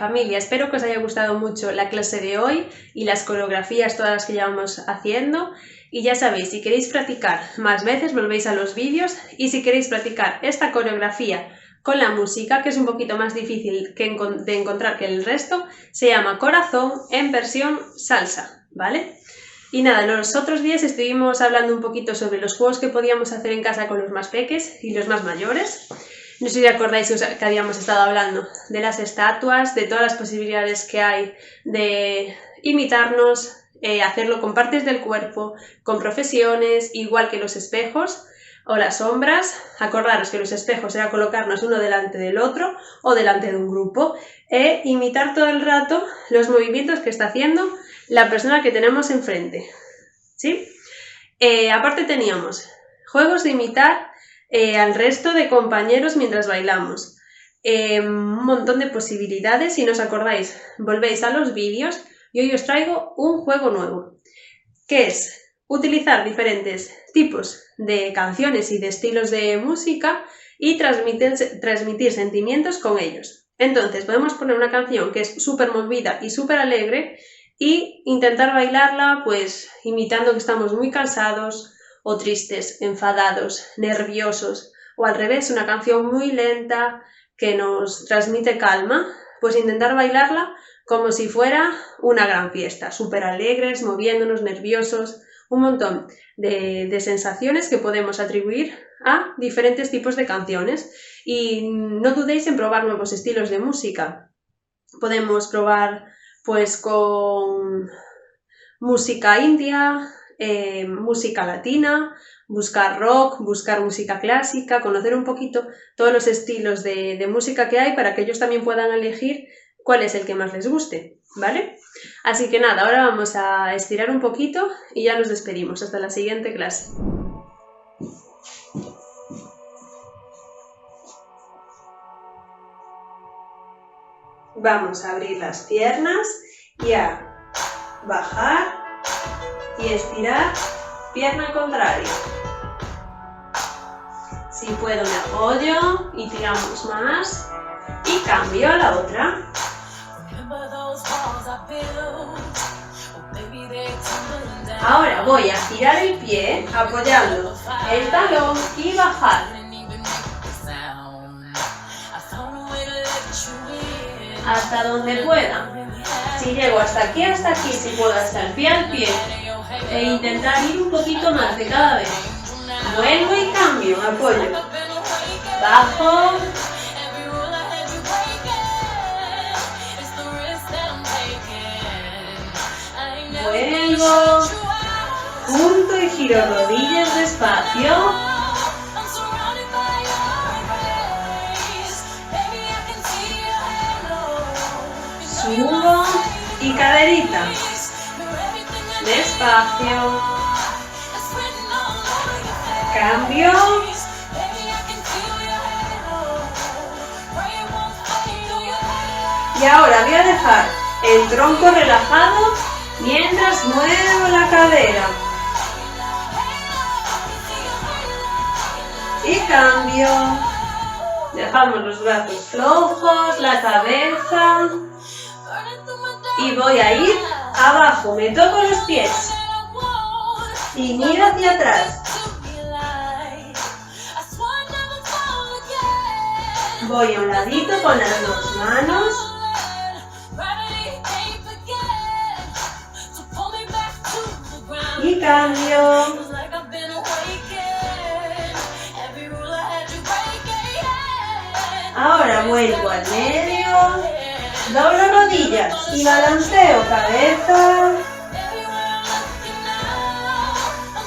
familia, espero que os haya gustado mucho la clase de hoy y las coreografías todas las que llevamos haciendo. Y ya sabéis, si queréis practicar más veces, volvéis a los vídeos, y si queréis practicar esta coreografía con la música, que es un poquito más difícil de encontrar que el resto, se llama Corazón en versión salsa, ¿vale? Y nada, en los otros días estuvimos hablando un poquito sobre los juegos que podíamos hacer en casa con los más peques y los más mayores. No sé si acordáis que habíamos estado hablando de las estatuas, de todas las posibilidades que hay de imitarnos, hacerlo con partes del cuerpo, con profesiones, igual que los espejos o las sombras. Acordaros que los espejos era colocarnos uno delante del otro o delante de un grupo e imitar todo el rato los movimientos que está haciendo la persona que tenemos enfrente, ¿sí? Aparte teníamos juegos de imitar al resto de compañeros mientras bailamos. Un montón de posibilidades. Si no os acordáis, volvéis a los vídeos y hoy os traigo un juego nuevo, que es utilizar diferentes tipos de canciones y de estilos de música y transmitir sentimientos con ellos. Entonces podemos poner una canción que es súper movida y súper alegre y intentar bailarla pues imitando que estamos muy cansados o tristes, enfadados, nerviosos, o al revés, una canción muy lenta que nos transmite calma, pues intentar bailarla como si fuera una gran fiesta, súper alegres, moviéndonos, nerviosos, un montón de sensaciones que podemos atribuir a diferentes tipos de canciones. Y no dudéis en probar nuevos estilos de música. Podemos probar pues con música india, música latina, buscar rock, buscar música clásica, conocer un poquito todos los estilos de música que hay para que ellos también puedan elegir cuál es el que más les guste, ¿vale? Así que nada, ahora vamos a estirar un poquito y ya nos despedimos. Hasta la siguiente clase. Vamos a abrir las piernas y a bajar y estirar pierna contraria. Si puedo me apoyo y tiramos más y cambio a la otra. Ahora voy a estirar el pie apoyando el talón y bajar. Hasta donde pueda. Si llego hasta aquí, si puedo hasta el pie al pie. E intentar ir un poquito más de cada vez. Vuelvo y cambio, apoyo. Bajo. Vuelvo. Junto y giro rodillas despacio. Subo y caderita. Despacio. Cambio. Y ahora voy a dejar el tronco relajado mientras muevo la cadera. Y cambio. Dejamos los brazos flojos, la cabeza. Y voy a ir abajo, me toco los pies. Y miro hacia atrás. Voy a un ladito con las dos manos. Y cambio. Ahora vuelvo al medio. Doblo rodillas y balanceo cabeza.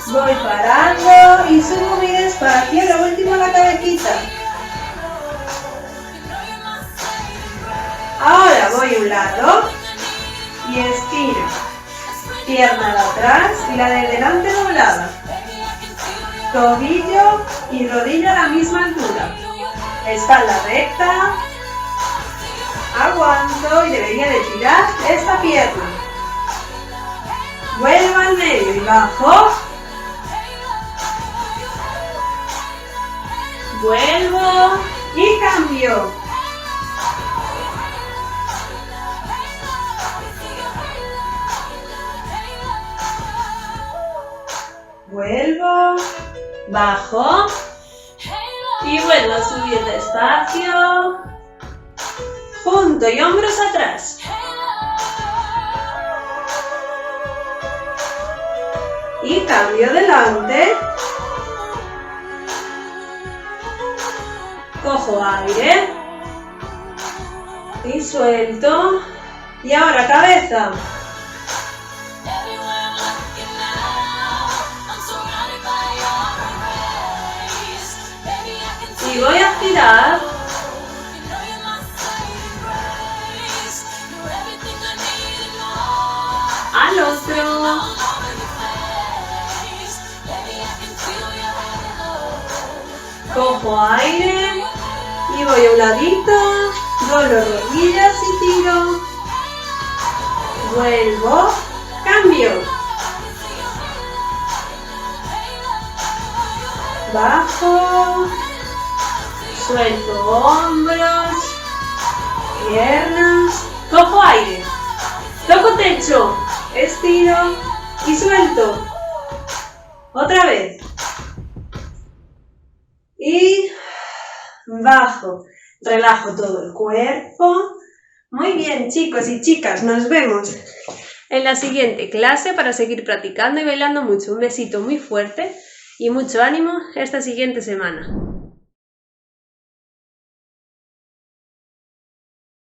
Voy parando y subo muy despacio, lo último la cabecita. Ahora voy a un lado y estiro. Pierna de atrás y la de delante doblada. Tobillo y rodilla a la misma altura. Espalda recta. Aguanto y debería de tirar esta pierna. Vuelvo al medio y bajo. Vuelvo y cambio. bajo y vuelvo a subir despacio, junto y hombros atrás. Y cambio delante, cojo aire y suelto, y ahora cabeza. Y voy a girar al otro. Cojo aire y voy a un ladito, doblo rodillas y tiro. Vuelvo, cambio. Bajo, suelto hombros, piernas, cojo aire, toco techo, estiro y suelto. Otra vez. Y bajo, relajo todo el cuerpo. Muy bien, chicos y chicas, nos vemos en la siguiente clase para seguir practicando y bailando mucho. Un besito muy fuerte y mucho ánimo esta siguiente semana.